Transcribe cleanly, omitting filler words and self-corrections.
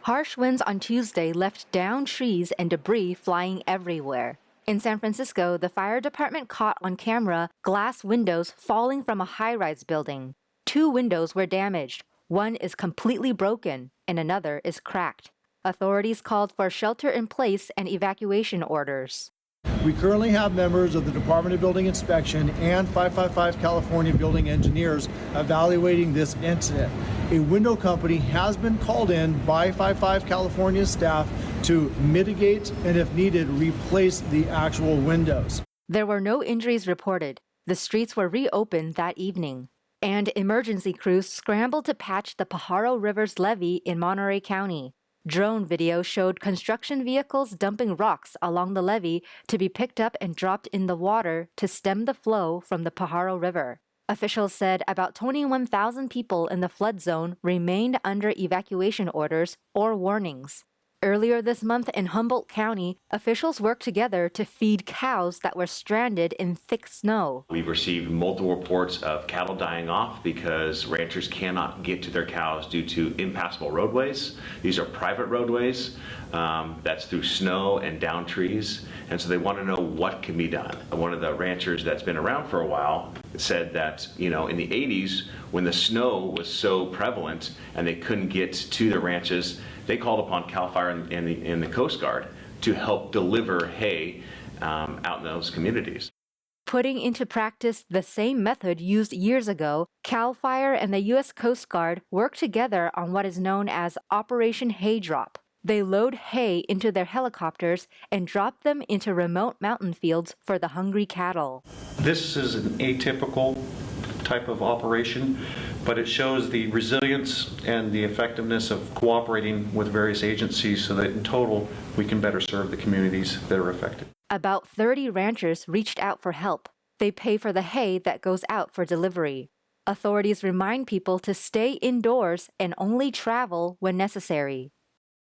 Harsh winds on Tuesday left downed trees and debris flying everywhere. In San Francisco, the fire department caught on camera glass windows falling from a high-rise building. 2 windows were damaged. One is completely broken, and another is cracked. Authorities called for shelter-in-place and evacuation orders. We currently have members of the Department of Building Inspection and 555 California building engineers evaluating this incident. A window company has been called in by 555 California staff to mitigate and, if needed, replace the actual windows. There were no injuries reported. The streets were reopened that evening. And emergency crews scrambled to patch the Pajaro River's levee in Monterey County. Drone video showed construction vehicles dumping rocks along the levee to be picked up and dropped in the water to stem the flow from the Pajaro River. Officials said about 21,000 people in the flood zone remained under evacuation orders or warnings. Earlier this month in Humboldt County, officials worked together to feed cows that were stranded in thick snow. We've received multiple reports of cattle dying off because ranchers cannot get to their cows due to impassable roadways. These are private roadways. That's through snow and down trees. And so they want to know what can be done. One of the ranchers that's been around for a while said that, in the 80s, when the snow was so prevalent and they couldn't get to the ranches, they called upon CAL FIRE and the Coast Guard to help deliver hay out in those communities. Putting into practice the same method used years ago, CAL FIRE and the U.S. Coast Guard work together on what is known as Operation Hay Drop. They load hay into their helicopters and drop them into remote mountain fields for the hungry cattle. This is an atypical type of operation, but it shows the resilience and the effectiveness of cooperating with various agencies so that in total we can better serve the communities that are affected. About 30 ranchers reached out for help. They pay for the hay that goes out for delivery. Authorities remind people to stay indoors and only travel when necessary.